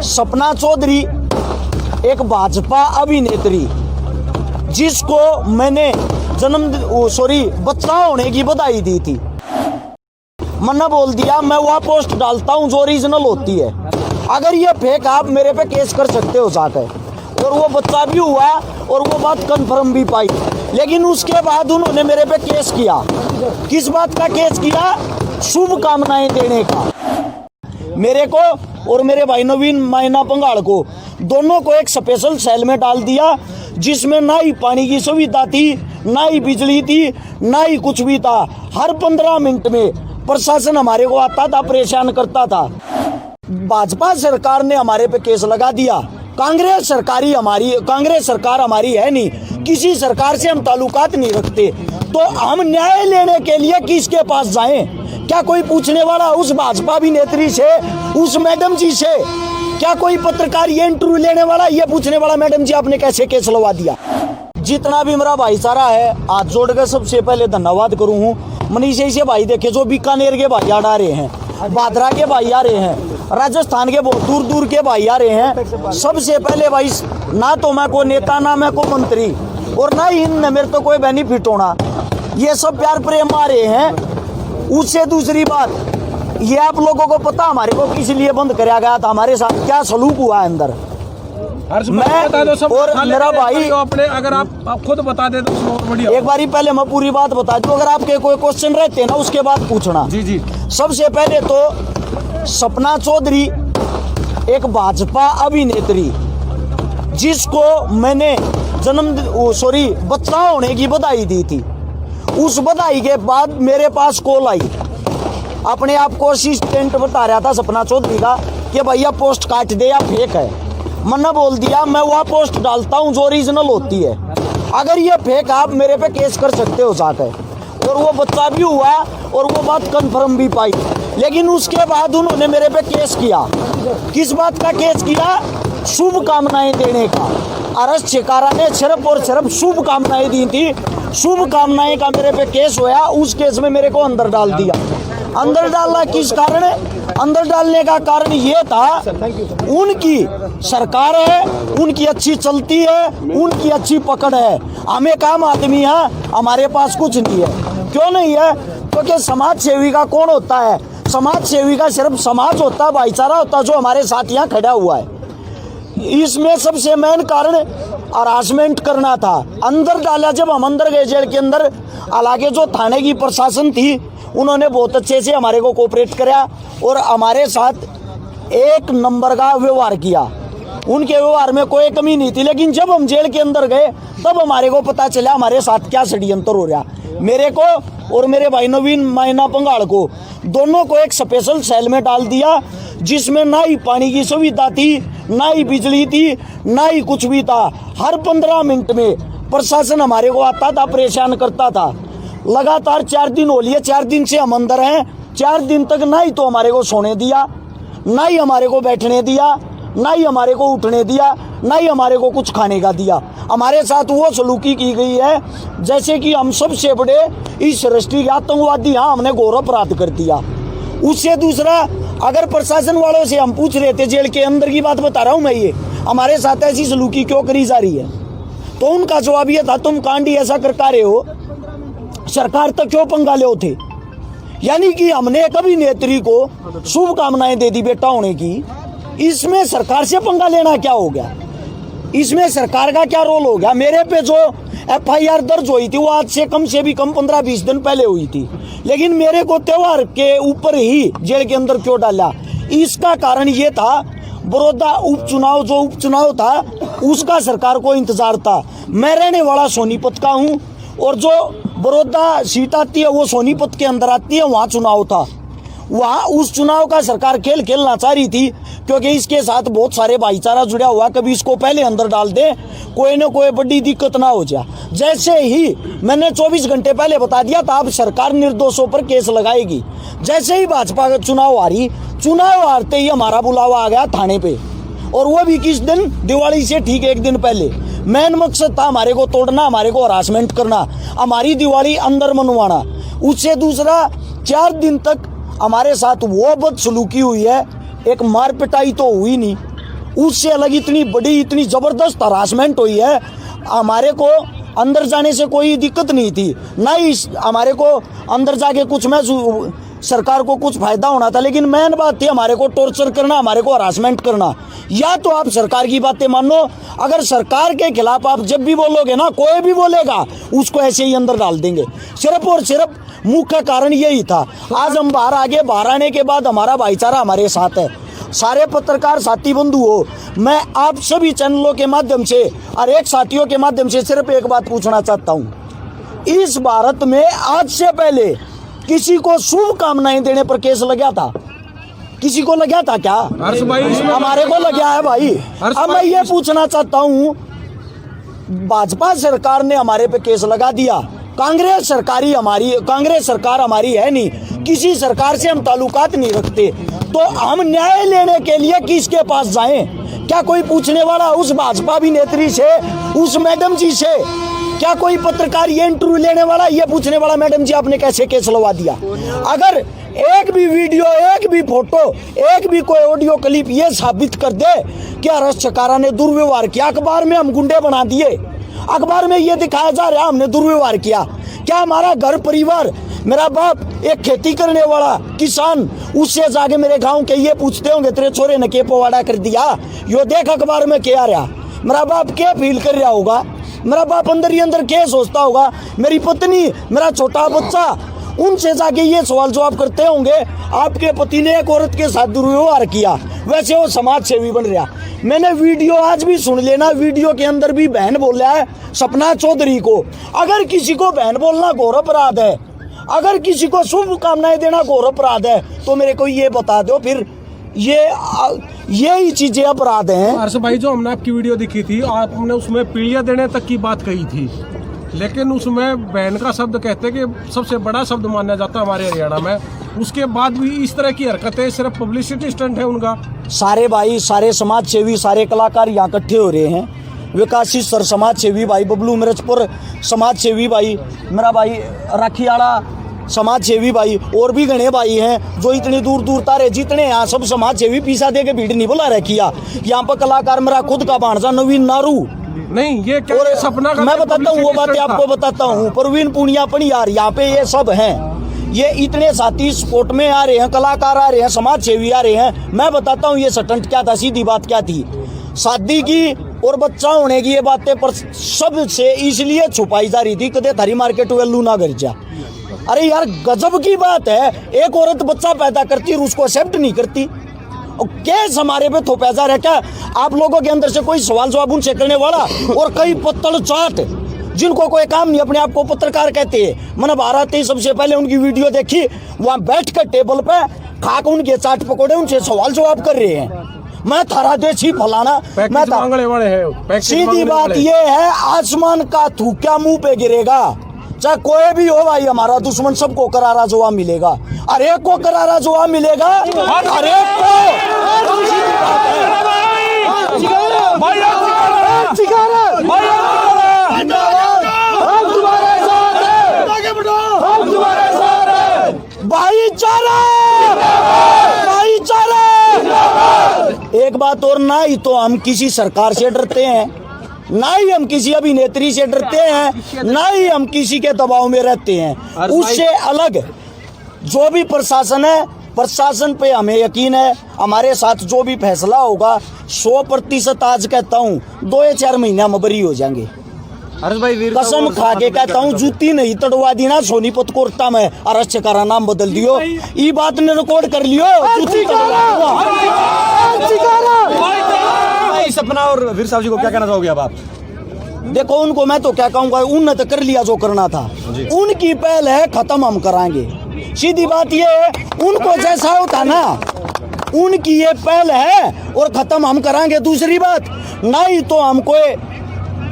सपना चौधरी एक भाजपा अभिनेत्री जिसको मैंने बच्चा होने की बधाई दी थी, मन्ना बोल दिया मैं वह पोस्ट डालता हूं जो ओरिजिनल होती है, अगर ये फेक आप मेरे पे केस कर सकते हो जाकर। और वो बच्चा भी हुआ और वो बात कंफर्म भी पाई, लेकिन उसके बाद उन्होंने मेरे पे केस किया। किस बात का केस किया? शुभकामनाएं देने का। मेरे को और मेरे भाई नवीन मायना पंगाड़ को दोनों को एक स्पेशल सेल में डाल दिया, जिसमें ना ही पानी की सुविधा थी, ना ही बिजली थी, ना ही कुछ भी था। हर 15 मिनट में प्रशासन हमारे को आता था, परेशान करता था। भाजपा सरकार ने हमारे पे केस लगा दिया। कांग्रेस सरकार हमारी है नहीं, किसी सरकार से हम ताल्लुकात नहीं रखते, तो हम न्याय लेने के लिए किसके पास जाएं? क्या कोई पूछने वाला उस भाजपा अभिनेत्री से, उस मैडम जी से? क्या कोई पत्रकार ये इंटरव्यू लेने वाला, ये पूछने वाला मैडम जी आपने कैसे केस लगा दिया? जितना भी मेरा भाईचारा है, हाथ जोड़ कर सबसे पहले धन्यवाद करूँ। मनीष से भाई देखे जो बीकानेर के भाई आ रहे हैं, भादरा के भाई आ रहे हैं, राजस्थान के बहुत दूर दूर के भाई आ रहे हैं। सबसे पहले भाई, ना तो मैं को नेता, ना मैं को मंत्री, और ना ही इनमें मेरे तो कोई बेनिफिट होना, ये सब प्यार प्रेम आ रहे हैं। उससे दूसरी बात, ये आप लोगों को पता हमारे को किस लिए बंद कराया गया था, हमारे साथ क्या सलूक हुआ है अंदर। मैं और मेरा भाई अपने, अगर आप खुद बता दे तो बहुत बढ़िया। एक बारी पहले मैं पूरी बात बता दूं, अगर आपके कोई क्वेश्चन रहते हैं ना उसके बाद पूछना। जी। सबसे पहले तो सपना चौधरी एक भाजपा अभिनेत्री जिसको मैंने बच्चा होने की बधाई दी थी, उस बधाई के बाद मेरे पास कॉल आई। अपने आप को असिस्टेंट बता रहा था सपना चौधरी का कि भैया पोस्ट काट दे या फेक है। मन्ना बोल दिया मैं वह पोस्ट डालता हूं जो ओरिजिनल होती है, अगर ये फेक आप मेरे पे केस कर सकते हो जाकर। और वो बच्चा भी हुआ और वो बात कंफर्म भी पाई, लेकिन उसके बाद उन्होंने मेरे पे केस किया। किस बात का केस किया? शुभकामनाएं देने का। अरेस्ट शिकारा ने सिर्फ और सिर्फ शुभकामनाएं दी थी, शुभकामनाएं का मेरे पे केस हुआ। उस केस में मेरे को अंदर डाल दिया। अंदर डालना किस कारण? अंदर डालने का कारण ये था, उनकी सरकार है, उनकी अच्छी चलती है, उनकी अच्छी पकड़ है, हमें काम आदमी है, हमारे पास कुछ नहीं है। क्यों नहीं है? क्योंकि समाज सेवी का कौन होता है? समाज सेवी का सिर्फ समाज होता है, भाईचारा होता है, जो हमारे साथ यहाँ खड़ा हुआ है। इसमें सबसे मेन कारण हरासमेंट करना था। अंदर डाला, जब हम अंदर गए जेल के अंदर, हालांकि जो थाने की प्रशासन थी उन्होंने बहुत अच्छे से हमारे को कोऑपरेट किया और हमारे साथ एक नंबर का व्यवहार किया। उनके व्यवहार में कोई कमी नहीं थी। लेकिन जब हम जेल के अंदर गए तब हमारे को पता चला हमारे साथ क्या षड्यंत्र हो रहा। मेरे को और मेरे भाई नवीन मायना पंगाड़ को दोनों को एक स्पेशल सेल में डाल दिया, जिसमें ना ही पानी की सुविधा थी, ना ही बिजली थी, ना ही कुछ भी था। हर 15 मिनट में प्रशासन हमारे को आता था, परेशान करता था। लगातार 4 दिन हो लिए, 4 दिन से हम अंदर हैं। 4 दिन तक ना ही तो हमारे को सोने दिया, ना ही हमारे को बैठने दिया, ना ही हमारे को उठने दिया, ना ही हमारे को कुछ खाने का दिया। हमारे साथ वो सलूकी की गई है जैसे कि हम सबसे बड़े इस राष्ट्रीय आतंकवादी, हाँ हमने घोर अपराध कर दिया। उससे दूसरा, अगर प्रशासन वालों से हम पूछ रहे थे, जेल के अंदर की बात बता रहा हूँ मैं, ये हमारे साथ ऐसी सलूकी क्यों करी जा रही है, तो उनका जवाब ये था, तुम कांडी ऐसा करता रहे हो, सरकार तक क्यों पंगा ले थे। यानी कि हमने एक अभिनेत्री को शुभकामनाएं दे दी बेटा होने की, इसमें सरकार से पंगा लेना क्या हो गया? इसमें सरकार का क्या रोल हो गया? मेरे पे जो FIR दर्ज हुई थी वो आज से भी कम 15-20 दिन पहले हुई थी, लेकिन मेरे को त्योहार के ऊपर ही जेल के अंदर क्यों डाला? इसका कारण ये था, बड़ौदा उपचुनाव था, उसका सरकार को इंतजार था। मैं रहने वाला सोनीपत का हूँ और जो बड़ौदा सीट आती है वो सोनीपत के अंदर आती है, वहाँ चुनाव था। वहाँ उस चुनाव का सरकार खेल खेलना चाह रही थी, क्योंकि इसके साथ बहुत सारे भाईचारा जुड़ा हुआ, कभी इसको पहले अंदर डाल दे, कोई न कोई बड़ी दिक्कत ना हो जाए। जैसे ही मैंने 24 घंटे पहले बता दिया था अब सरकार निर्दोषों पर केस लगाएगी, जैसे ही भाजपा का चुनाव हारते ही हमारा बुलावा आ गया थाने पे, और वो भी किस दिन? दिवाली से ठीक 1 दिन पहले। मेन मकसद था हमारे को तोड़ना, हमारे को हरासमेंट करना, हमारी दिवाली अंदर मनवाना। उससे दूसरा, 4 दिन तक हमारे साथ वो बदसलूकी हुई है, एक मार पिटाई तो हुई नहीं, उससे अलग इतनी बड़ी इतनी जबरदस्त हरासमेंट हुई है। हमारे को अंदर जाने से कोई दिक्कत नहीं थी, ना ही हमारे को अंदर जाके कुछ में सरकार को कुछ फायदा होना था, लेकिन मेन बात थी हमारे को टॉर्चर करना, हमारे को हरासमेंट करना। या तो आप सरकार की बातें मानो, अगर सरकार के खिलाफ आप जब भी बोलोगे ना, कोई भी बोलेगा उसको ऐसे ही अंदर डाल देंगे। सिर्फ और सिर्फ मुख्य कारण यही था। आज हम बाहर आगे, बाहर आने के बाद हमारा भाईचारा हमारे साथ है। सारे पत्रकार साथी बंधु हो, मैं आप सभी चैनलों के माध्यम से और एक साथियों के माध्यम से सिर्फ एक बात पूछना चाहता हूँ। इस भारत में आज से पहले किसी को शुभकामनाएं देने पर केस लगा था? किसी को लगा था क्या? हर्ष भाई, हमारे को लगा है भाई। अब मैं ये पूछना चाहता हूँ, भाजपा सरकार ने हमारे पे केस लगा दिया, कांग्रेस सरकार हमारी है नहीं, किसी सरकार से हम ताल्लुकात नहीं रखते, तो हम न्याय लेने के लिए किसके पास जाएं? क्या कोई पूछने वाला उस भाजपा अभिनेत्री से, उस मैडम जी से? क्या कोई पत्रकार ये इंटरव्यू लेने वाला, ये पूछने वाला मैडम जी आपने कैसे केस लगा दिया? अगर एक भी वीडियो, एक भी फोटो, एक भी कोई ऑडियो क्लिप ये साबित कर दे कि हर्ष चकारा ने दुर्व्यवहार किया, अखबार में हम गुंडे बना दिए, अखबार में ये दिखाया जा रहा है हमने दुर्व्यवहार किया, क्या हमारा घर परिवार, मेरा बाप एक खेती करने वाला किसान, उससे जाके मेरे गांव के ये पूछते होंगे तेरे छोरे ने के पवाड़ा कर दिया, यो देख अखबार में क्या आ रहा? मेरा बाप क्या फील कर रहा होगा? मेरा बाप अंदर ही अंदर क्या सोचता होगा? मेरी पत्नी, मेरा छोटा बच्चा, उनसे जाके ये सवाल जवाब करते होंगे आपके पति ने एक औरत के साथ दुर्व्यवहार किया, वैसे वो समाज सेवी बन रहा। मैंने वीडियो आज भी सुन लेना, वीडियो के अंदर भी बहन बोल रहा है सपना चौधरी को। अगर किसी को बहन बोलना घोर अपराध है, अगर किसी को शुभकामनाएं देना घोर अपराध है, तो मेरे को ये बता दो फिर यही चीजें अपराध हैं। हर्ष भाई, जो हमने आपकी वीडियो देखी थी, आपने उसमें पीढ़ियां देने तक की बात कही थी, लेकिन उसमें बहन का शब्द कहते हैं कि सबसे बड़ा शब्द माना जाता है हमारे हरियाणा में। उसके बाद भी इस तरह की हरकतें सिर्फ पब्लिसिटी स्टंट है उनका। सारे भाई, सारे समाज सेवी, सारे कलाकार यहाँ इकट्ठे हो रहे हैं। विकासी सर समाज सेवी भाई, बबलू मिर्चपुर समाज सेवी भाई, मेरा भाई राखीवाड़ा समाज सेवी भाई, और भी घने भाई हैं जो इतनी दूर दूर तारे, जितने यहाँ सब समाज सेवी पीसा दे के भीड़ नहीं बुला रखिया। यहाँ पर कलाकार मेरा खुद का भांजा नवीन नारू, नहीं ये क्या और सपना का, मैं बताता हूँ वो बातें आपको बताता हूँ। परवीन पुनिया यार, यहाँ पे ये सब हैं, ये इतने साथी स्पोर्ट में आ रहे हैं, कलाकार आ रहे हैं, समाज सेवी आ रहे हैं। मैं बताता हूँ ये स्टंट क्या था, सीधी बात क्या थी। शादी की और बच्चा होने की ये बातें पर सबसे इसलिए छुपाई जा रही थी कदे थारी मार्केट वैल्यू ना कर जा। अरे यार गजब की बात है, एक औरत बच्चा पैदा करती और उसको एक्सेप्ट नहीं करती। और केस हमारे पे थोपा जा रहा है क्या? आप लोगों के अंदर से कोई सवाल जवाब उनसे करने वाला, और कई पत्तल चाट जिनको कोई काम नहीं, अपने आप को पत्रकार कहते हैं। मैंने भारत ही सबसे पहले उनकी वीडियो देखी, वहां बैठ कर टेबल पे खाक उनके चाट पकौड़े उनसे सवाल जवाब कर रहे हैं। मैं थारा देसी फलाना, मैं सीधी बात ये है, आसमान का थूका मुंह पे गिरेगा, चाहे कोई भी हो भाई, हमारा दुश्मन सबको करारा जवाब मिलेगा, हर एक को करारा जवाब मिलेगा, हर एक को। भाईचारा, भाईचारा। एक बात और, ना ही तो हम किसी सरकार से डरते हैं, ना ही हम किसी अभिनेत्री से डरते हैं, ना ही हम किसी के दबाव में रहते हैं। उससे अलग जो भी प्रशासन है, प्रशासन पे हमें यकीन है, हमारे साथ जो भी फैसला होगा 100% आज कहता हूँ 2 या 4 महीना में बरी हो जाएंगे। कसम खा के कहता हूँ, जूती नहीं तड़वा दी ना सोनीपत कोर्टा में, हर्ष चकारा नाम बदल दियो, ये बात ने रिकॉर्ड कर लियो। जूती सपना और वीर साहब जी को क्या कहना चाहोगे अब आप? देखो उनको मैं तो क्या कहूंगा, उनने तो कर लिया जो करना था, उनकी पहल है, खत्म हम कराएंगे। सीधी बात ये है, उनको जैसा होता ना, उनकी ये पहल है और खत्म हम कराएंगे। दूसरी बात, ना ही तो हम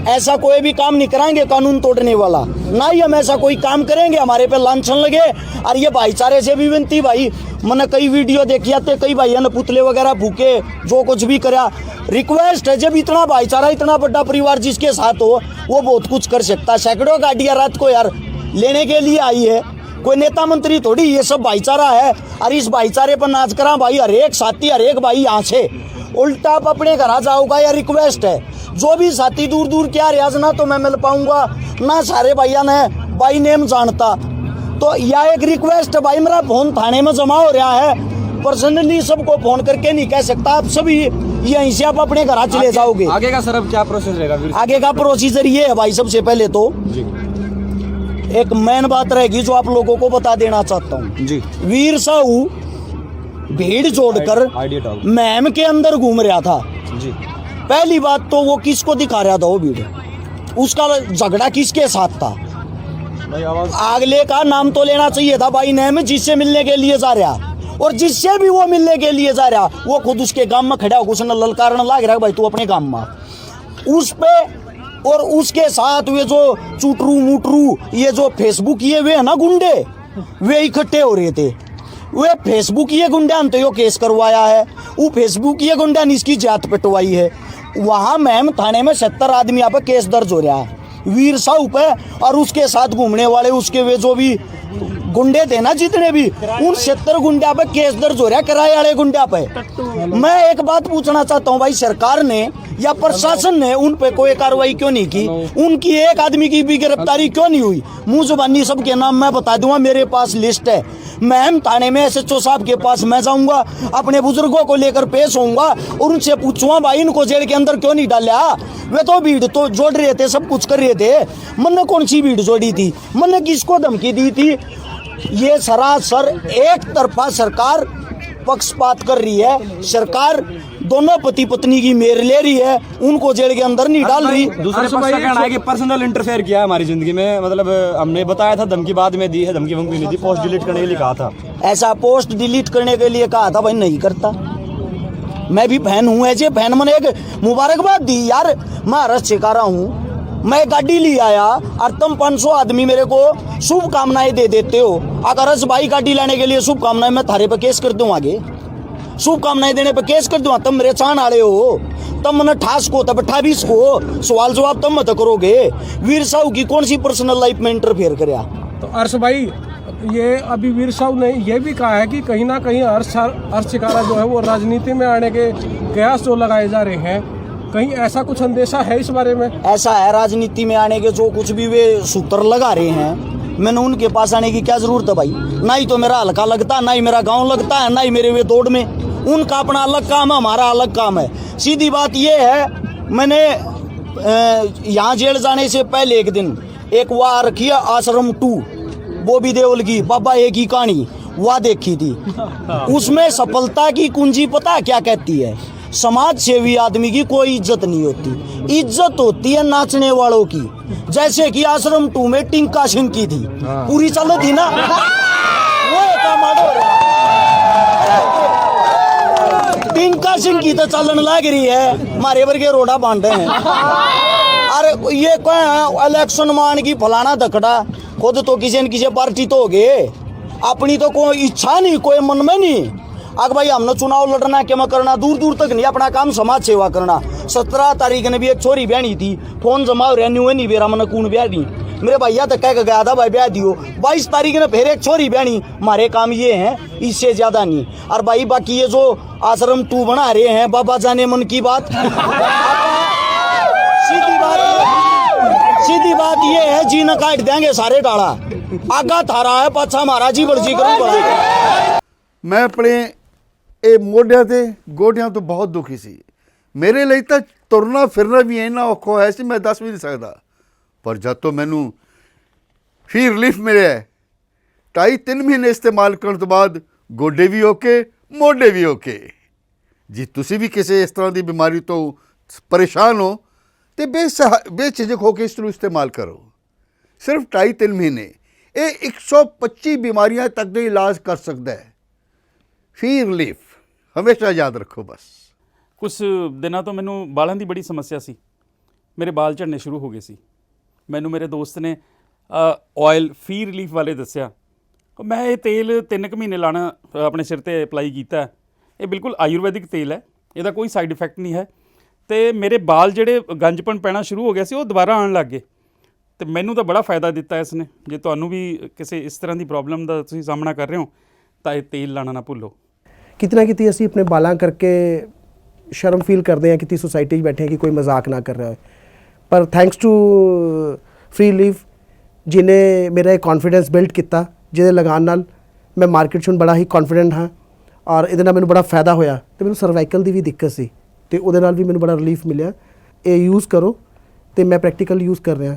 ऐसा कोई भी काम नहीं कराएंगे कानून तोड़ने वाला, ना ही हम ऐसा कोई काम करेंगे हमारे पे लांछन लगे। और ये भाईचारे से भी विनती भाई, मैंने कई वीडियो देखी आते, कई भाइयों ने पुतले वगैरह फूके, जो कुछ भी करा, रिक्वेस्ट है, जब इतना भाईचारा, इतना बड़ा परिवार जिसके साथ हो, वो बहुत कुछ कर सकता है। सैकड़ों गाड़ियां रात को यार लेने के लिए आई है, कोई नेता मंत्री थोड़ी, ये सब भाईचारा है। और इस भाईचारे पर नाच करा भाई, हर एक साथी, हर एक भाई यहाँ से उल्टा आप अपने घर आ जाओगा, या रिक्वेस्ट है। जो भी साथी दूर दूर क्या रियाज ना तो मैं मिल पाऊंगा ना, सारे भैया ने बाई नेम जानता। तो यह एक रिक्वेस्ट है भाई, मेरा फोन थाने में जमा हो रहा है, पर्सनली सबको फोन करके नहीं कह सकता। आप सभी यहीं से आप अपने घर चले जाओगे। आगे का सर अब क्या प्रोसेस रहेगा? आगे का प्रोसीजर ये है भाई, सबसे पहले तो एक मेन बात रहेगी जो आप लोगों को बता देना चाहता हूँ जी। वीर साहू भीड़ जोड़कर मैम के अंदर घूम रहा था जी। पहली बात तो वो किसको दिखा रहा था, वो भीड़, उसका झगड़ा किसके साथ था? अगले का नाम तो लेना चाहिए था भाई नेम, जिससे मिलने के लिए जा रहा, और जिससे भी वो मिलने के लिए जा रहा वो खुद उसके गांव में खड़ा होकर उसने ललकारन लाग रहा है भाई तू अपने गांव में उस पे। और उसके साथ वे जो चुटरू मुटरू ये जो फेसबुक ये वे है ना गुंडे, वे इकट्ठे हो रहे थे। वे फेसबुक ये गुंडा ने तो यो केस करवाया है, वो फेसबुक ये गुंडा ने इसकी जात पिटवाई है। वहां मैम थाने में 70 आदमी यहाँ पे केस दर्ज हो रहा है वीर साहू पे, और उसके साथ घूमने वाले उसके वे जो भी गुंडे थे ना जितने भी, उन 70 गुंडा पे केस दर्ज हो रहा है, किराए वाले गुंडा पे। मैं एक बात पूछना चाहता हूँ भाई, सरकार ने या प्रशासन ने उन पे कोई कार्रवाई क्यों नहीं की? उनकी एक आदमी की भी गिरफ्तारी क्यों नहीं हुई? मुंह जुबानी सबके नाम मैं बता दूंगा, मेरे पास लिस्ट है। मैं थाने में SHO साहब के पास मैं जाऊंगा, अपने बुजुर्गों को लेकर पेश होऊंगा और उनसे पूछूंगा भाई इनको जेल के अंदर क्यों नहीं डाला? वे तो भीड़ तो जोड़ रहे थे, सब कुछ कर रहे थे, मन ने कौन सी भीड़ जोड़ी थी? मन ने किसको धमकी दी थी? ये सरासर एक तरफा सरकार पक्षपात कर रही है। सरकार दोनों पति पत्नी की मेर ले रही है, उनको जेल के अंदर नहीं डाल रही। दूसरे पक्ष का कहना है कि पर्सनल इंटरफेयर किया है हमारी जिंदगी में, मतलब हमने बताया था, धमकी बाद में दी है, धमकी वमकी नहीं दी, पोस्ट डिलीट करने के लिए कहा था। ऐसा पोस्ट डिलीट करने के लिए कहा था भाई, नहीं करता। मैं भी फैन हूँ, ऐसे फैन मैंने एक मुबारकबाद दी यार, मैं हरस छिका रहा हूँ। मैं गाड़ी ले आया और तुम 500 आदमी मेरे को शुभकामनाएं दे देते हो। अगर हर्ष भाई गाड़ी लाने के लिए शुभकामनाएं, मैं थारे पे केस कर दूं, आगे शुभकामनाएं देने पे केस कर दूं। तुम मेरे चाहने वाले हो, तुम मन ठास को तब 28 को सवाल जवाब तुम मत करोगे। वीर साहू की कौन सी पर्सनल लाइफ में इंटरफेयर करया? तो हर्ष भाई, ये अभी वीर साहू ने ये भी कहा है कि कहीं ना कहीं हर्ष शिकारा जो है वो राजनीति में आने के कयास जो लगाए जा रहे हैं, कहीं ऐसा कुछ अंदेशा है इस बारे में? ऐसा है, राजनीति में आने के जो कुछ भी वे सूत्र लगा रहे हैं, मैंने उनके पास आने की क्या जरूरत है भाई? ना ही तो मेरा हल्का लगता, ना ही मेरा गांव लगता है, ना ही मेरे वे दौड़ में। उनका अपना अलग काम है, हमारा अलग काम है। सीधी बात ये है, मैंने यहाँ जेल जाने से पहले एक दिन एक वह रखी है आश्रम 2 बॉबी देओल की, बाबा एक ही कहानी वह देखी थी। उसमें सफलता की कुंजी पता क्या कहती है? समाज सेवी आदमी की कोई इज्जत नहीं होती, इज्जत होती है नाचने वालों की। जैसे कि आश्रम 2 में टिंका सिंह की थी, पूरी चल थी ना, वो काम हो रहा। टिंका सिंह की तो चलन लग रही है, मारे वर्गे रोड़ा बांटे हैं। अरे ये कोई इलेक्शन मान की फलाना धकड़ा, खुद तो किसी न किसी पार्टी तो हो गए, अपनी तो कोई इच्छा नहीं, कोई मन में नहीं। अगर भाई हमने चुनाव लड़ना क्या करना, दूर दूर तक नहीं, अपना काम समाज सेवा करना। 17 तारीख ने भी एक छोरी ब्यानी थी, फोन जमा हो रहा नहीं बेरा मन कौन ब्याह दी, मेरे भैया तक कह गया था भाई ब्याह दियो। 22 तारीख ने फिर एक छोरी ब्यानी, हमारे काम ये हैं, इससे ज्यादा नहीं। और भाई बाकी ये जो आश्रम 2 बना रहे हैं, बाबा जाने मन की बात। सीधी बात ये है, जी न काट देंगे सारे डाला, आगा थारा है पाछा महाराज जी बड़जी करूँ। मैं अपने ਇਹ ਮੋਢਿਆਂ ਤੇ ਗੋਡਿਆਂ ਤੋਂ ਬਹੁਤ ਦੁਖੀ ਸੀ। ਮੇਰੇ ਲਈ ਤਾਂ ਤੁਰਨਾ ਫਿਰਨਾ ਵੀ ਇੰਨਾ ਔਖਾ ਹੋਇਆ ਸੀ, ਮੈਂ ਦੱਸ ਵੀ ਨਹੀਂ ਸਕਦਾ। ਪਰ ਜਦ ਤੋਂ ਮੈਨੂੰ ਫੀ ਰਿਲੀਫ ਮਿਲਿਆ, 2.5-3 ਮਹੀਨੇ ਇਸਤੇਮਾਲ ਕਰਨ ਤੋਂ ਬਾਅਦ ਗੋਡੇ ਵੀ ਓਕੇ, ਮੋਢੇ ਵੀ ਓਕੇ। ਜੀ ਤੁਸੀਂ ਵੀ ਕਿਸੇ ਇਸ ਤਰ੍ਹਾਂ ਦੀ ਬਿਮਾਰੀ ਤੋਂ ਪਰੇਸ਼ਾਨ ਹੋ ਤੇ ਬੇਝਿਜਕ ਹੋ ਕੇ ਇਸ ਨੂੰ ਇਸਤੇਮਾਲ ਕਰੋ। ਸਿਰਫ 2.5-3 ਮਹੀਨੇ ਇਹ 125 ਬਿਮਾਰੀਆਂ ਤੱਕ ਦਾ ਇਲਾਜ ਕਰ ਸਕਦਾ ਹੈ। ਫੀ ਰਿਲੀਫ ਹਮੇਸ਼ਾ ਯਾਦ ਰੱਖੋ ਬਸ। ਕੁਛ ਦਿਨਾਂ ਤੋਂ ਮੈਨੂੰ ਬਾਲਾਂ ਦੀ ਬੜੀ ਸਮੱਸਿਆ ਸੀ, ਮੇਰੇ ਬਾਲ ਝੜਨੇ ਸ਼ੁਰੂ ਹੋ ਗਏ ਸੀ। ਮੈਨੂੰ ਮੇਰੇ ਦੋਸਤ ਨੇ ਆਇਲ ਫੀ ਰਿਲੀਫ ਵਾਲੇ ਦੱਸਿਆ। ਮੈਂ ਇਹ ਤੇਲ 3 ਕੁ ਮਹੀਨੇ ਲਾਣਾ ਆਪਣੇ ਸਿਰ ਤੇ ਅਪਲਾਈ ਕੀਤਾ। ਇਹ ਬਿਲਕੁਲ ਆਯੁਰਵੈਦਿਕ ਤੇਲ ਹੈ, ਇਹਦਾ ਕੋਈ ਸਾਈਡ ਇਫੈਕਟ ਨਹੀਂ ਹੈ। ਅਤੇ ਮੇਰੇ ਬਾਲ ਜਿਹੜੇ ਗੰਜਪਣ ਪੈਣਾ ਸ਼ੁਰੂ ਹੋ ਗਿਆ ਸੀ, ਉਹ ਦੁਬਾਰਾ ਆਉਣ ਲੱਗ ਗਏ। ਅਤੇ ਮੈਨੂੰ ਤਾਂ ਬੜਾ ਫਾਇਦਾ ਦਿੱਤਾ ਇਸ ਨੇ। ਜੇ ਤੁਹਾਨੂੰ ਵੀ ਕਿਸੇ ਇਸ ਤਰ੍ਹਾਂ ਦੀ ਪ੍ਰੋਬਲਮ ਦਾ ਤੁਸੀਂ ਸਾਹਮਣਾ ਕਰ ਰਹੇ ਹੋ ਤਾਂ ਇਹ ਤੇਲ ਲਾਣਾ ਨਾ ਭੁੱਲੋ। ਕਿਤਨਾ ਕਿਤੇ ਅਸੀਂ ਆਪਣੇ ਬਾਲਾਂ ਕਰਕੇ ਸ਼ਰਮ ਫੀਲ ਕਰਦੇ ਹਾਂ ਕਿ ਸੋਸਾਇਟੀ 'ਚ ਬੈਠੇ ਹਾਂ ਕਿ ਕੋਈ ਮਜ਼ਾਕ ਨਾ ਕਰ ਰਿਹਾ ਹੈ। ਪਰ ਥੈਂਕਸ ਟੂ ਫ੍ਰੀ ਲੀਫ ਜਿਹਨੇ ਮੇਰਾ ਇਹ ਕੌਨਫੀਡੈਂਸ ਬਿਲਡ ਕੀਤਾ, ਜਿਹਦੇ ਲਗਾਉਣ ਨਾਲ ਮੈਂ ਮਾਰਕੀਟ 'ਚ ਹੁਣ ਬੜਾ ਹੀ ਕੌਨਫੀਡੈਂਟ ਹਾਂ ਔਰ ਇਹਦੇ ਨਾਲ ਮੈਨੂੰ ਬੜਾ ਫਾਇਦਾ ਹੋਇਆ। ਅਤੇ ਮੈਨੂੰ ਸਰਵਾਈਕਲ ਦੀ ਵੀ ਦਿੱਕਤ ਸੀ ਅਤੇ ਉਹਦੇ ਨਾਲ ਵੀ ਮੈਨੂੰ ਬੜਾ ਰਿਲੀਫ ਮਿਲਿਆ। ਇਹ ਯੂਜ਼ ਕਰੋ ਅਤੇ ਮੈਂ ਪ੍ਰੈਕਟੀਕਲ ਯੂਜ਼ ਕਰ ਰਿਹਾ।